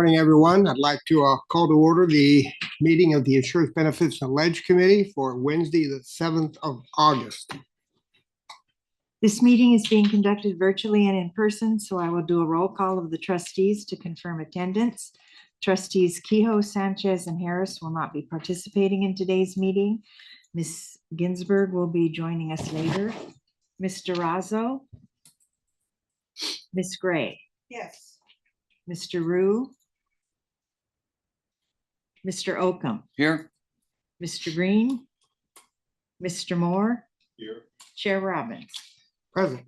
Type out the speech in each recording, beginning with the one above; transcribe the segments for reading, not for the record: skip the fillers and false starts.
morning, everyone. I'd like to call to order the meeting of the Insurance Benefits and Ledge Committee for Wednesday, the 7th of August. This meeting is being conducted virtually and in person, so I will do a roll call of the trustees to confirm attendance. Trustees Kehoe, Sanchez, and Harris will not be participating in today's meeting. Ms. Ginsburg will be joining us later. Mr. Razzo, Ms. Gray. Yes. Mr. Rue, Mr. Oakham. Here. Mr. Green, Mr. Moore. Here. Chair Robbins. Present.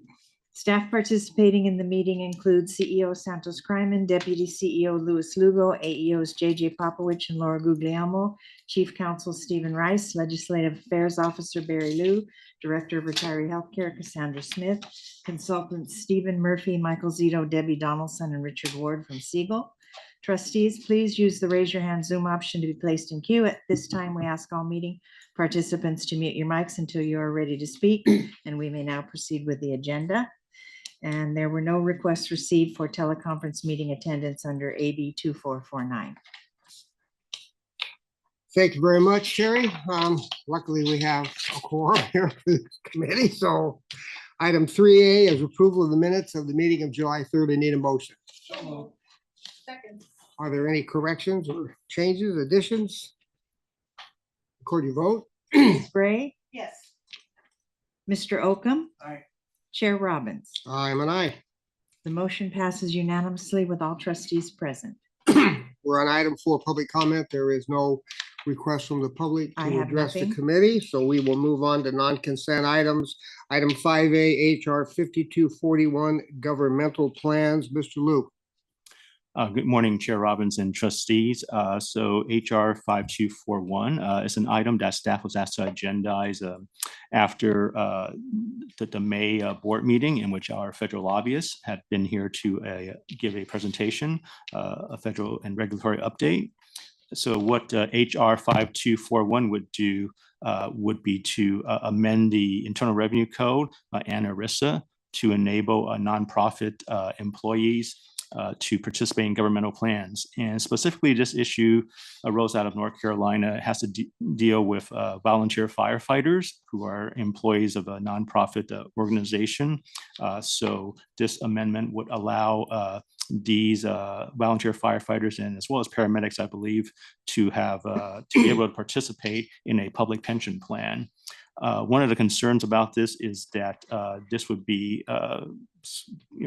Staff participating in the meeting include CEO Santos Kryman, Deputy CEO Louis Lugo, AEOs JJ Popowich and Laura Guglielmo, Chief Counsel Stephen Rice, Legislative Affairs Officer Barry Liu, Director of Retiree Healthcare Cassandra Smith, Consultants Stephen Murphy, Michael Zito, Debbie Donaldson, and Richard Ward from Siegel. Trustees, please use the raise your hand Zoom option to be placed in queue. At this time, we ask all meeting participants to mute your mics until you are ready to speak, and we may now proceed with the agenda. And there were no requests received for teleconference meeting attendance under AB 2449. Thank you very much, Sherry. Luckily, we have a quorum here for this committee. So item 3A is approval of the minutes of the meeting of July 3rd. I need a motion. Second. Are there any corrections or changes, additions? Record your vote. Ms. Gray, Yes. Mr. Oakham. Aye. Chair Robbins. I'm an aye. The motion passes unanimously with all trustees present. We're on item 4, public comment. There is no request from the public I to have address the nothing. committee, so we will move on to non-consent items. Item 5A, HR 5241, governmental plans. Mr. Luke. Good morning, Chair Robbins and trustees. So HR 5241 is an item that staff was asked to agendize after the May board meeting, in which our federal lobbyists had been here to give a presentation, a federal and regulatory update. So what HR 5241 would do would be to amend the Internal Revenue Code and ERISA to enable nonprofit employees to participate in governmental plans. And specifically, this issue arose out of North Carolina. It has to deal with volunteer firefighters who are employees of a nonprofit organization. So this amendment would allow these volunteer firefighters and as well as paramedics, I believe, to have to be able to participate in a public pension plan. One of the concerns about this is that this would be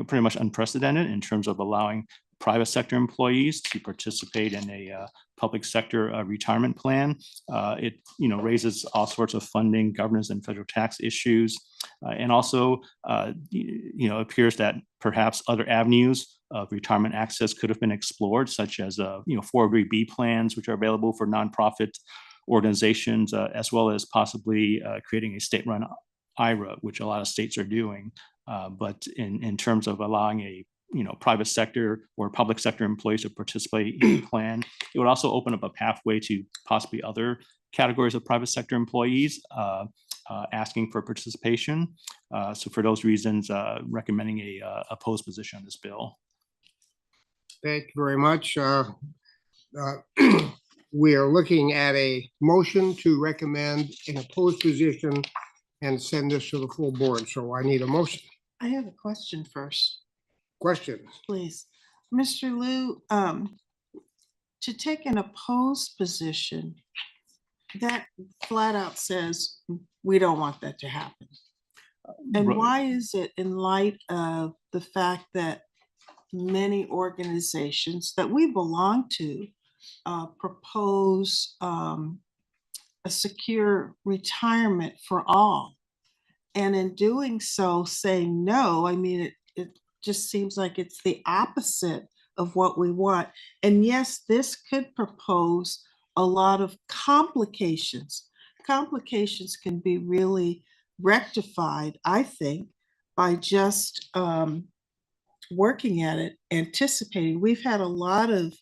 pretty much unprecedented in terms of allowing private sector employees to participate in a public sector retirement plan. It raises all sorts of funding, governance, and federal tax issues, and also appears that perhaps other avenues of retirement access could have been explored, such as 403B plans, which are available for nonprofit organizations, as well as possibly creating a state-run IRA, which a lot of states are doing. But in terms of allowing a private sector or public sector employees to participate in the plan, it would also open up a pathway to possibly other categories of private sector employees asking for participation. So for those reasons, recommending a opposed position on this bill. Thank you very much. We are looking at a motion to recommend an opposed position and send this to the full board. So I need a motion. I have a question first, Questions? please. Mr. Liu, to take an opposed position, that flat out says we don't want that to happen. And Right. why is it, in light of the fact that many organizations that we belong to propose a secure retirement for all, and in doing so say no? I mean, it just seems like it's the opposite of what we want. And yes, this could propose a lot of complications. Complications can be really rectified, I think, by just working at it, anticipating. We've had a lot of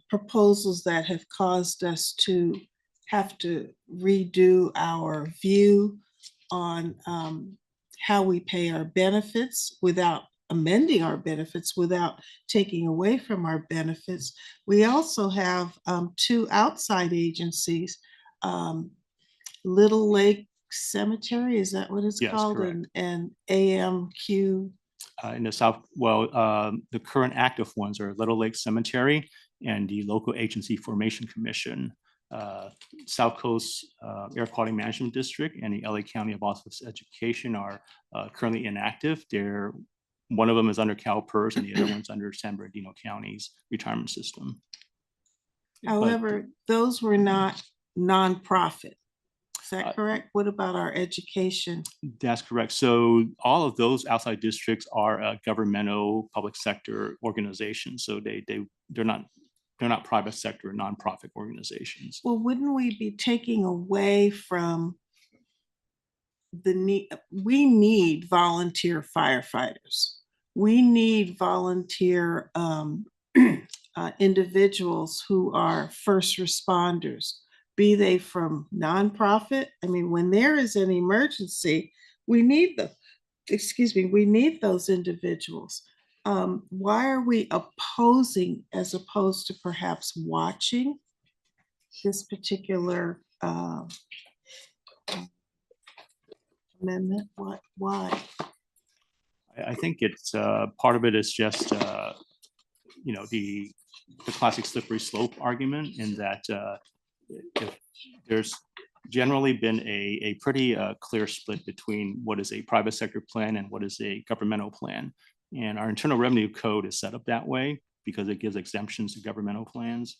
proposals that have caused us to have to redo our view on how we pay our benefits without amending our benefits without taking away from our benefits. We also have two outside agencies, Little Lake Cemetery, is that what it's Yes, called? correct. And AMQ. In the South, the current active ones are Little Lake Cemetery and the local agency formation commission, South Coast Air Quality Management District and the LA County of Office of Education are currently inactive. One of them is under CalPERS and the other one's under San Bernardino County's retirement system. However, those were not nonprofit. Is that correct? What about our education? That's correct. So all of those outside districts are governmental public sector organizations. So they're not private sector nonprofit organizations. Well, wouldn't we be taking away from the need? We need volunteer firefighters. We need volunteer individuals who are first responders, be they from nonprofit. I mean, when there is an emergency, we need we need those individuals. Why are we opposing as opposed to perhaps watching this particular amendment? Why? I think it's part of it is just the classic slippery slope argument, in that there's generally been a pretty clear split between what is a private sector plan and what is a governmental plan. And our Internal Revenue Code is set up that way because it gives exemptions to governmental plans.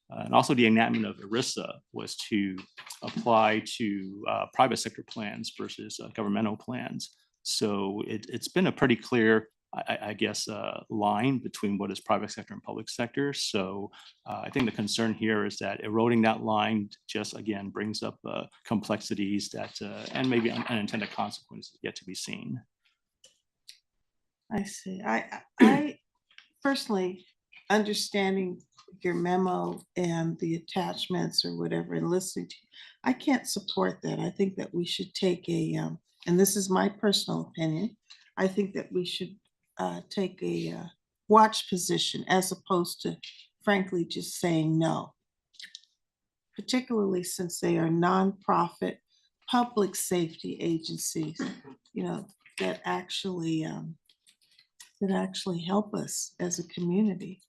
And also the enactment of ERISA was to apply to private sector plans versus governmental plans. So it's been a pretty clear, I guess, line between what is private sector and public sector. So I think the concern here is that eroding that line just, again, brings up complexities that and maybe unintended consequences yet to be seen. I see. I personally, understanding your memo and the attachments or whatever and listening to you, I can't support that. I think that we should take and this is my personal opinion, I think that we should take a watch position as opposed to, frankly, just saying no, particularly since they are nonprofit public safety agencies, that actually help us as a community.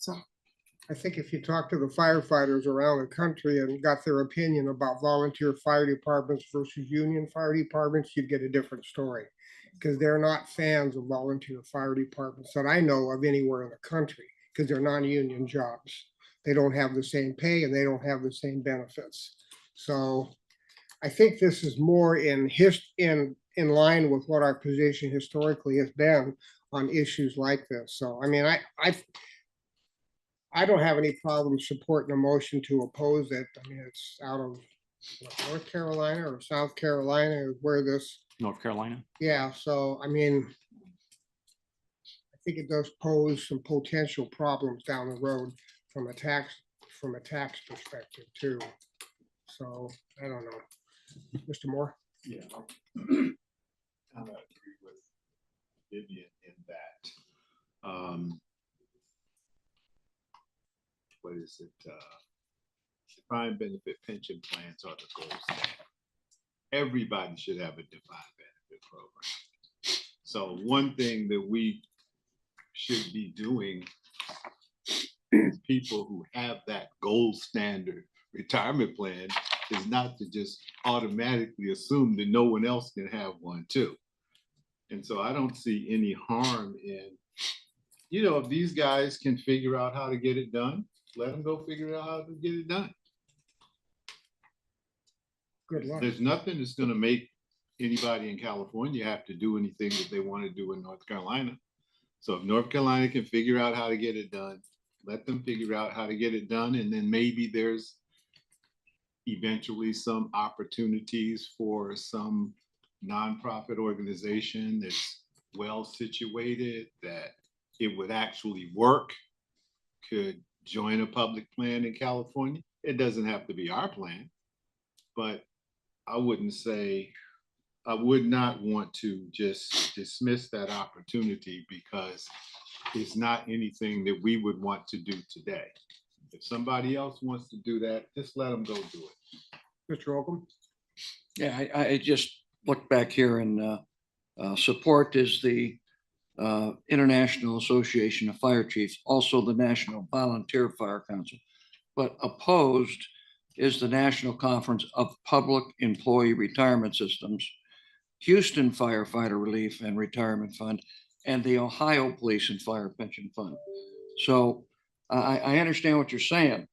So I think if you talk to the firefighters around the country and got their opinion about volunteer fire departments versus union fire departments, you'd get a different story, because they're not fans of volunteer fire departments that I know of anywhere in the country, because they're non-union jobs. They don't have the same pay and they don't have the same benefits. So I think this is more in line with what our position historically has been on issues like this. So, I mean, I don't have any problem supporting a motion to oppose it. I mean, it's out of North Carolina or South Carolina, where this. North Carolina. Yeah, so, I mean, I think it does pose some potential problems down the road from a tax perspective too. So, I don't know. Mr. Moore? Yeah. I kind of agree with Vivian in that. What is it? Defined benefit pension plans are the gold standard. Everybody should have a defined benefit program. So one thing that we should be doing is people who have that gold standard retirement plan is not to just automatically assume that no one else can have one too. And so I don't see any harm in, if these guys can figure out how to get it done, let them go figure out how to get it done. Good luck. There's nothing that's going to make anybody in California have to do anything that they want to do in North Carolina. So if North Carolina can figure out how to get it done, let them figure out how to get it done. And then maybe there's eventually some opportunities for some nonprofit organization that's well situated, that it would actually work, could join a public plan in California. It doesn't have to be our plan, but I wouldn't say I would not want to just dismiss that opportunity because it's not anything that we would want to do today. If somebody else wants to do that, just let them go do it. Mr. Holcomb? Yeah, I just looked back here and support is the International Association of Fire Chiefs, also the National Volunteer Fire Council. But opposed is the National Conference of Public Employee Retirement Systems, Houston Firefighter Relief and Retirement Fund, and the Ohio Police and Fire Pension Fund. So I understand what you're saying,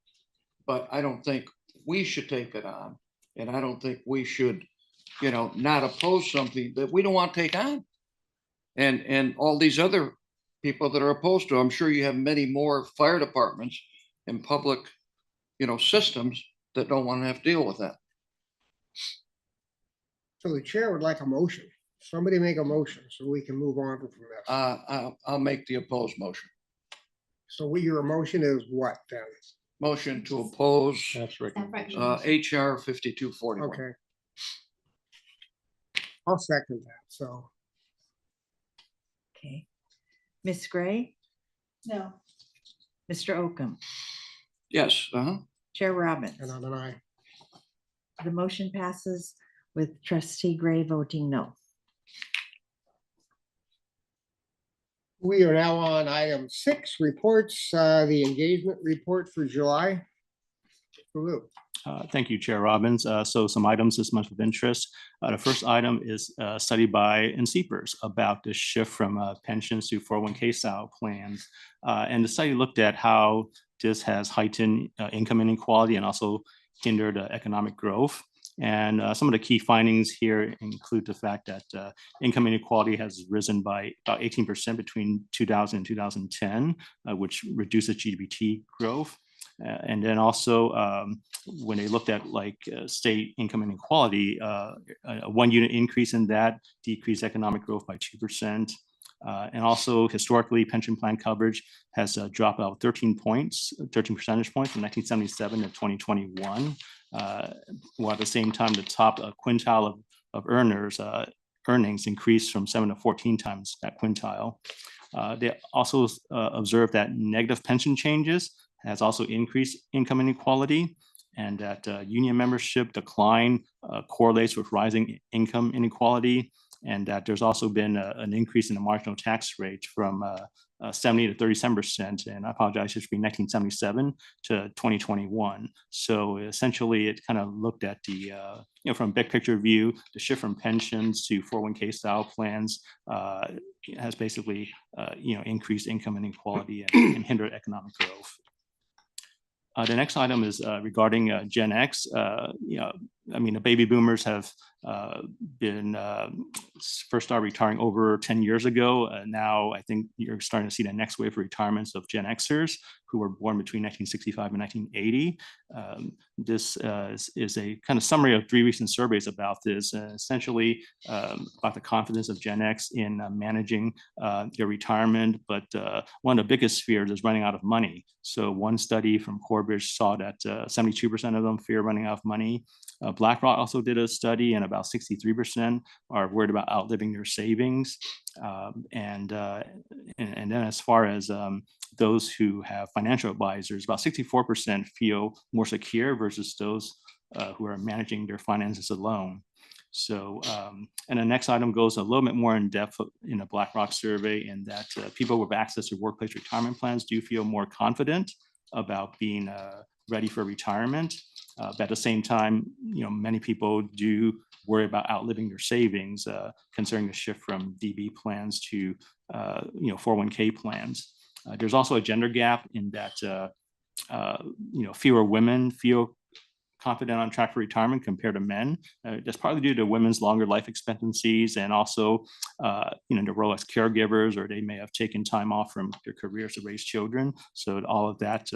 but I don't think we should take it on. And I don't think we should, not oppose something that we don't want to take on. And all these other people that are opposed to, I'm sure you have many more fire departments and public, systems that don't want to have to deal with that. So the chair would like a motion. Somebody make a motion so we can move on from this. I'll make the opposed motion. So your motion is what then? Motion to oppose That's right. HR 5241. Okay. I'll second that, so. Okay. Ms. Gray, No. Mr. Oakham, Yes. Chair Robbins. And I'm an aye. The motion passes with trustee Gray voting no. We are now on item 6, reports, the engagement report for July. Lou. Thank you, Chair Robbins. So some items this month of interest. The first item is a study by NCPERS about the shift from pensions to 401k style plans. And the study looked at how this has heightened income inequality and also hindered economic growth. And some of the key findings here include the fact that income inequality has risen by about 18% between 2000 and 2010, which reduces GDP growth. And then also, when they looked at state income inequality, a 1 unit increase in that decreased economic growth by 2%. And also historically, pension plan coverage has dropped out 13 percentage points from 1977 to 2021. While at the same time, the top quintile of earners earnings increased from 7 to 14 times that quintile. They also observed that negative pension changes has also increased income inequality, and that union membership decline correlates with rising income inequality, and that there's also been an increase in the marginal tax rate from 70 to 37%, and I apologize, it's between 1977 to 2021. So essentially, it kind of looked at the, from a big picture view, the shift from pensions to 401k style plans has basically, increased income inequality and hindered economic growth. The next item is regarding Gen X. The baby boomers have been first started retiring over 10 years ago. Now I think you're starting to see the next wave of retirements of Gen Xers who were born between 1965 and 1980. This is a kind of summary of 3 recent surveys about this, essentially about the confidence of Gen X in managing their retirement. But one of the biggest fears is running out of money. So one study from Corbridge saw that 72% of them fear running out of money. BlackRock also did a study, and about 63% are worried about outliving their savings. And then as far as those who have financial advisors, about 64% feel more secure versus those who are managing their finances alone. So, and the next item goes a little bit more in depth in a BlackRock survey, in that people with access to workplace retirement plans do feel more confident about being ready for retirement. But at the same time, many people do worry about outliving their savings, concerning the shift from DB plans to 401k plans. There's also a gender gap in that fewer women feel confident on track for retirement compared to men. That's partly due to women's longer life expectancies, and also the role as caregivers, or they may have taken time off from their careers to raise children. So all of that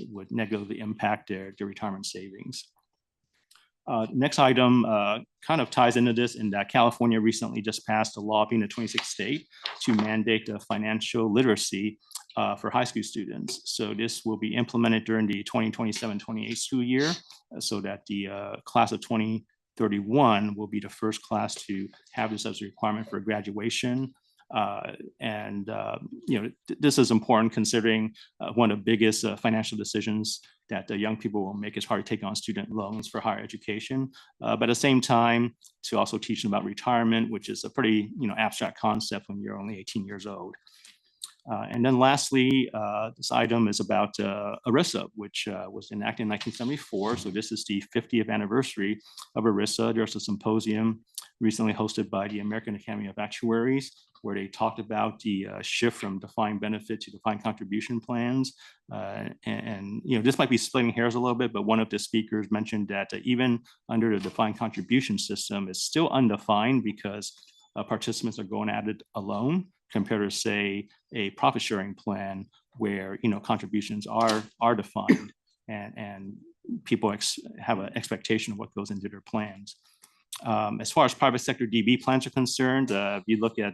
would negatively impact their retirement savings. Next item kind of ties into this, in that California recently just passed a law, being the 26th state, to mandate financial literacy for high school students. So this will be implemented during the 2027-28 school year, so that the class of 20 31 will be the first class to have this as a requirement for graduation. This is important considering one of the biggest financial decisions that the young people will make is probably taking on student loans for higher education. But at the same time, to also teach them about retirement, which is a pretty abstract concept when you're only 18 years old. And then lastly, this item is about ERISA, which was enacted in 1974. So this is the 50th anniversary of ERISA. There's a symposium recently hosted by the American Academy of Actuaries, where they talked about the shift from defined benefit to defined contribution plans. This might be splitting hairs a little bit, but one of the speakers mentioned that even under the defined contribution system, it's still undefined because participants are going at it alone compared to, say, a profit sharing plan where contributions are defined and people have an expectation of what goes into their plans. As far as private sector DB plans are concerned, if you look at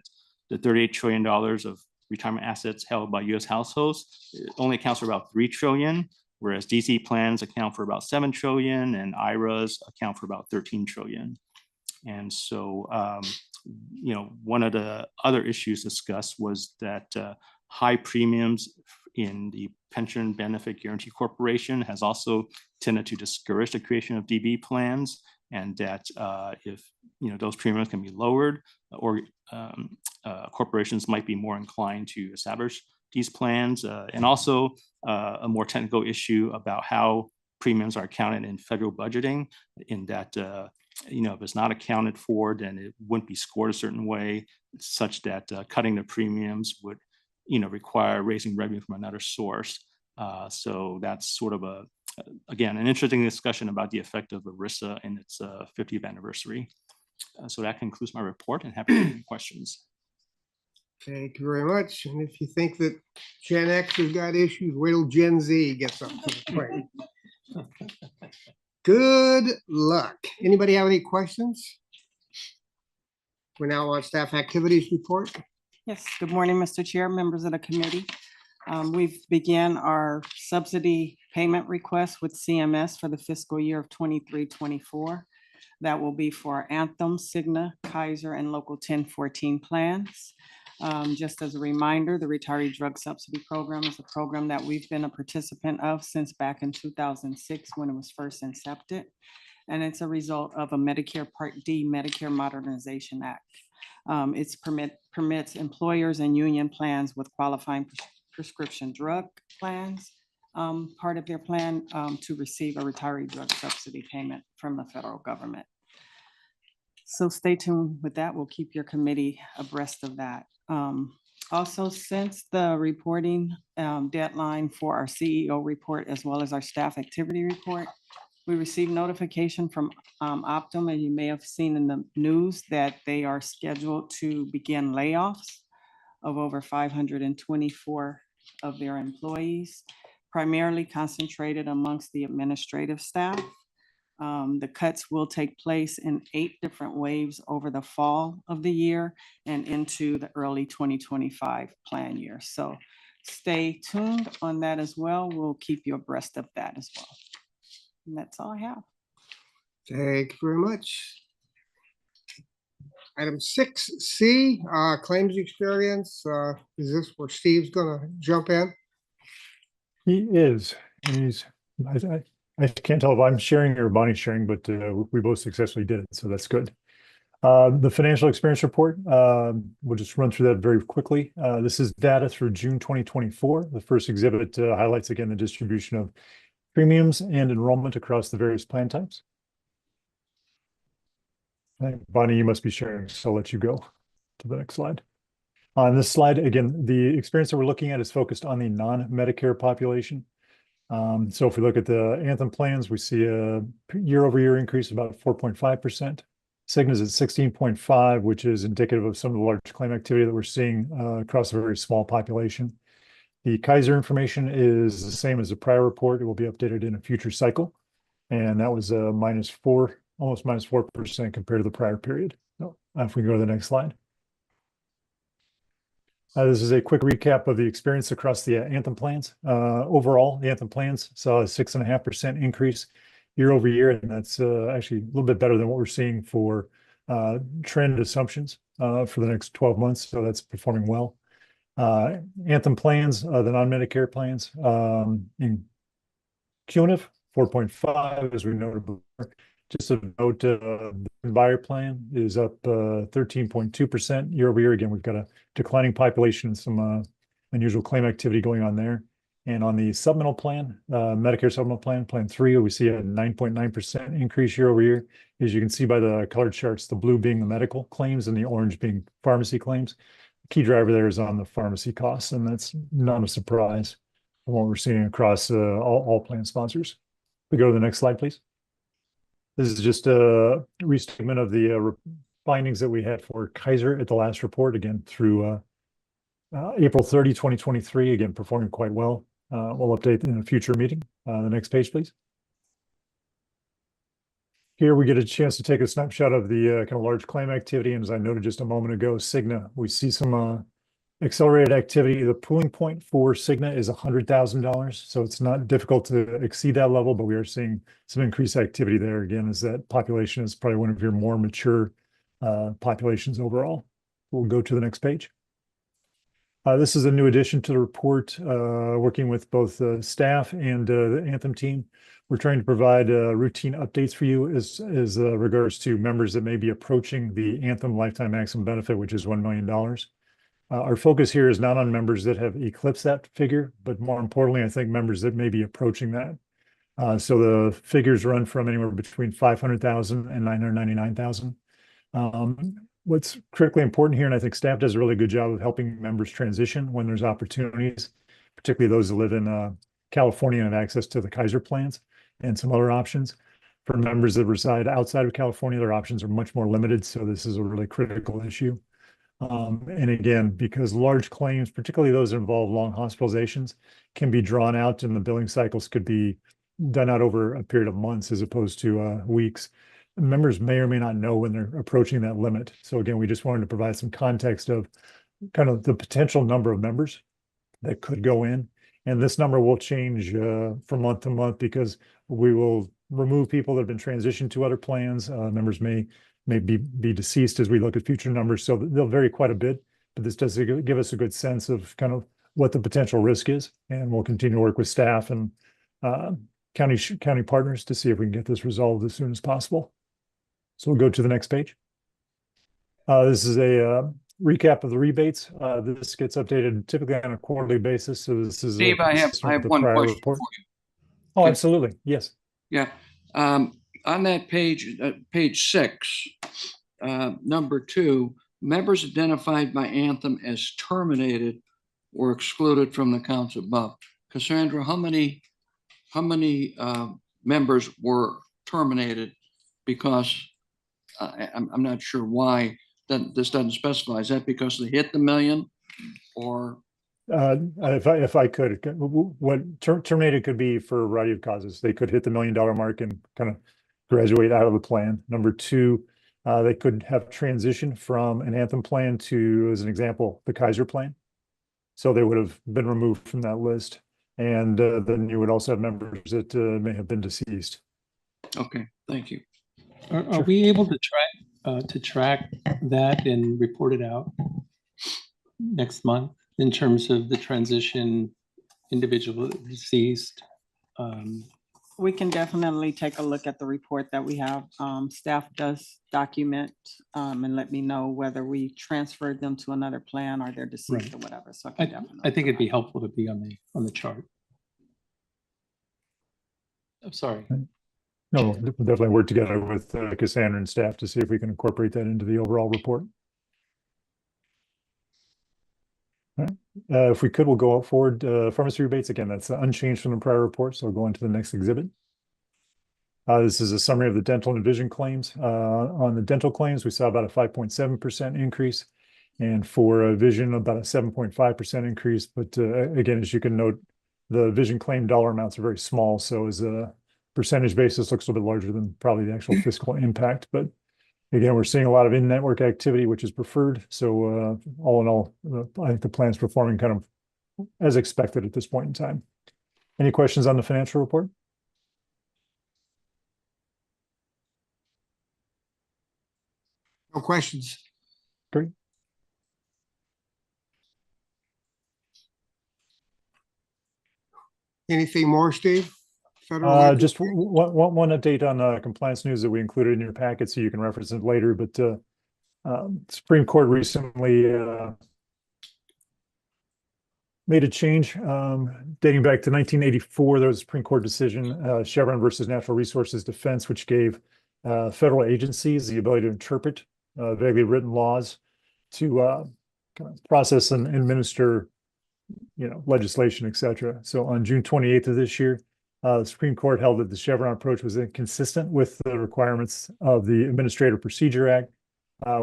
the $38 trillion of retirement assets held by U.S. households, it only accounts for about $3 trillion, whereas DC plans account for about $7 trillion and IRAs account for about $13 trillion. And so, one of the other issues discussed was that high premiums in the Pension Benefit Guaranty Corporation has also tended to discourage the creation of DB plans, and that if those premiums can be lowered, or corporations might be more inclined to establish these plans, and also a more technical issue about how premiums are counted in federal budgeting, in that if it's not accounted for, then it wouldn't be scored a certain way, such that cutting the premiums would require raising revenue from another source. So that's sort of again, an interesting discussion about the effect of ERISA in its 50th anniversary. So that concludes my report, and happy to take any questions. Thank you very much. And if you think that Gen X has got issues, wait till Gen Z gets up to the plate. Good luck. Anybody have any questions? We're now on staff activities report. Yes, good morning, Mr. Chair, members of the committee. We've began our subsidy payment request with CMS for the fiscal year of 23-24. That will be for Anthem, Cigna, Kaiser, and Local 1014 plans. Just as a reminder, the Retiree Drug Subsidy Program is a program that we've been a participant of since back in 2006 when it was first incepted. And it's a result of a Medicare Part D Medicare Modernization Act. It permits employers and union plans with qualifying prescription drug plans, part of their plan, to receive a retiree drug subsidy payment from the federal government. So stay tuned with that. We'll keep your committee abreast of that. Also, since the reporting deadline for our CEO report, as well as our staff activity report, we received notification from Optum, and you may have seen in the news that they are scheduled to begin layoffs of over 524 of their employees, primarily concentrated amongst the administrative staff. The cuts will take place in 8 different waves over the fall of the year and into the early 2025 plan year. So stay tuned on that as well. We'll keep you abreast of that as well. And that's all I have. Thank you very much. Item 6C, claims experience. Is this where Steve's gonna jump in? He is, and I can't tell if I'm sharing or Bonnie's sharing, but we both successfully did it, so that's good. The financial experience report, we'll just run through that very quickly. This is data through June 2024. The first exhibit highlights again the distribution of premiums and enrollment across the various plan types. Bonnie, you must be sharing, so I'll let you go to the next slide. On this slide, again, the experience that we're looking at is focused on the non-Medicare population. So if we look at the Anthem plans, we see a year-over-year increase of about 4.5%. Cigna's at 16.5, which is indicative of some of the large claim activity that we're seeing across a very small population. The Kaiser information is the same as the prior report. It will be updated in a future cycle. And that was -4, almost -4% compared to the prior period. So, if we go to the next slide. This is a quick recap of the experience across the Anthem plans. Overall, the Anthem plans saw a 6.5% increase year over year, and that's actually a little bit better than what we're seeing for trend assumptions for the next 12 months. So that's performing well. Anthem plans, the non-Medicare plans, in cumulative 4.5, as we noted before. Just a note, the buyer plan is up 13.2% year over year. Again, we've got a declining population and some unusual claim activity going on there. And on the supplemental plan, Medicare supplemental plan, Plan 3, we see a 9.9% increase year over year. As you can see by the colored charts, the blue being the medical claims and the orange being pharmacy claims. The key driver there is on the pharmacy costs, and that's not a surprise from what we're seeing across all plan sponsors. We go to the next slide, please. This is just a restatement of the findings that we had for Kaiser at the last report, again, through April 30, 2023, again, performing quite well. We'll update in a future meeting. The next page, please. Here we get a chance to take a snapshot of the kind of large claim activity. And as I noted just a moment ago, Cigna, we see some accelerated activity. The pooling point for Cigna is $100,000. So it's not difficult to exceed that level, but we are seeing some increased activity there. Again, as that population is probably one of your more mature populations overall. We'll go to the next page. This is a new addition to the report, working with both staff and the Anthem team. We're trying to provide routine updates for you as regards to members that may be approaching the Anthem lifetime maximum benefit, which is $1 million. Our focus here is not on members that have eclipsed that figure, but more importantly, I think members that may be approaching that. So the figures run from anywhere between 500,000 and 999,000. What's critically important here, and I think staff does a really good job of helping members transition when there's opportunities, particularly those that live in California and have access to the Kaiser plans and some other options. For members that reside outside of California, their options are much more limited. So this is a really critical issue. And again, because large claims, particularly those that involve long hospitalizations, can be drawn out and the billing cycles could be done out over a period of months as opposed to weeks. Members may or may not know when they're approaching that limit. So again, we just wanted to provide some context of kind of the potential number of members that could go in. And this number will change from month to month because we will remove people that have been transitioned to other plans. Members may be deceased as we look at future numbers. So they'll vary quite a bit, but this does give us a good sense of kind of what the potential risk is. And we'll continue to work with staff and county partners to see if we can get this resolved as soon as possible. So we'll go to the next page. This is a recap of the rebates. This gets updated typically on a quarterly basis. So this is Steve, I have one question report. for you. Oh, absolutely. Yes. Yeah. On that page, page 6, number 2, members identified by Anthem as terminated or excluded from the counts above. Cassandra, how many members were terminated because I'm not sure why this doesn't specify. Is that because they hit the million or? If I could, what terminated could be for a variety of causes. They could hit the $1 million mark and kind of graduate out of the plan. Number 2, they could have transitioned from an Anthem plan to, as an example, the Kaiser plan. So they would have been removed from that list. And then you would also have members that may have been deceased. Okay, thank you. Are we able to track that and report it out next month in terms of the transition, individual deceased? We can definitely take a look at the report that we have. Staff does document and let me know whether we transferred them to another plan or they're deceased Right. or whatever. So I think it'd be helpful to be on the chart. I'm sorry. No, we'll definitely work together with Cassandra and staff to see if we can incorporate that into the overall report. All right. If we could, we'll go forward. Pharmacy rebates, again, that's unchanged from the prior report, so we'll go into the next exhibit. This is a summary of the dental and vision claims. On the dental claims, we saw about a 5.7% increase, and for vision, about a 7.5% increase. But again, as you can note, the vision claim dollar amounts are very small, so as a percentage basis looks a little bit larger than probably the actual fiscal impact. But again, we're seeing a lot of in-network activity, which is preferred. So all in all, I think the plan's performing kind of as expected at this point in time. Any questions on the financial report? questions. Great. Anything more, Steve? Federal legislation? Just one update on compliance news that we included in your packet, so you can reference it later, but Supreme Court recently made a change dating back to 1984. There was a Supreme Court decision, Chevron versus Natural Resources Defense, which gave federal agencies the ability to interpret vaguely written laws to kind of process and administer, legislation, et cetera. So on June 28th of this year, the Supreme Court held that the Chevron approach was inconsistent with the requirements of the Administrative Procedure Act,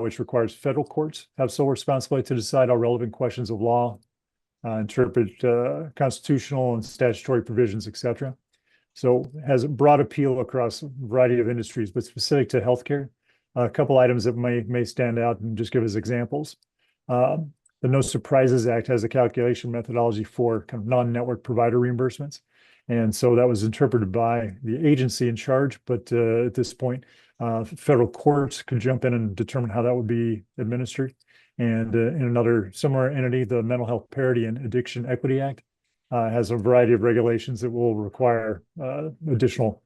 which requires federal courts have sole responsibility to decide all relevant questions of law, interpret constitutional and statutory provisions, et cetera. So has a broad appeal across a variety of industries, but specific to healthcare. A couple items that may stand out and just give us examples. The No Surprises Act has a calculation methodology for kind of non-network provider reimbursements. And so that was interpreted by the agency in charge, but at this point, federal courts could jump in and determine how that would be administered. And in another similar entity, the Mental Health Parity and Addiction Equity Act has a variety of regulations that will require additional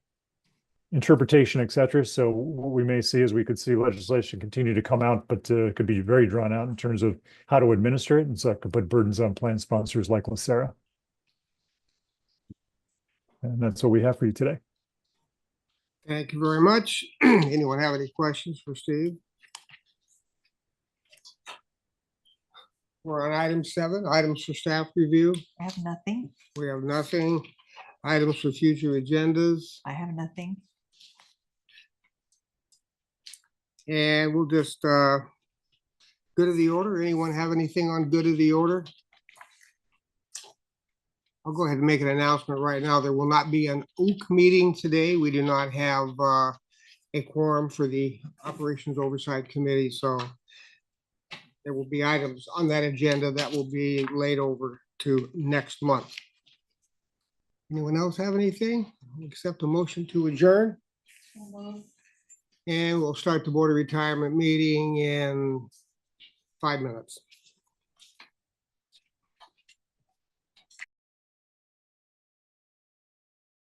interpretation, et cetera. So what we may see is we could see legislation continue to come out, but could be very drawn out in terms of how to administer it. And so that could put burdens on plan sponsors like LACERA. And that's what we have for you today. Thank you very much. Anyone have any questions for Steve? We're on item 7, items for staff review. I have nothing. We have nothing. Items for future agendas. I have nothing. And we'll just, good of the order. Anyone have anything on good of the order? I'll go ahead and make an announcement right now. There will not be an OOC meeting today. We do not have a quorum for the Operations Oversight Committee, so there will be items on that agenda that will be laid over to next month. Anyone else have anything? Accept a motion to adjourn? And we'll start the Board of Retirement meeting in 5 minutes.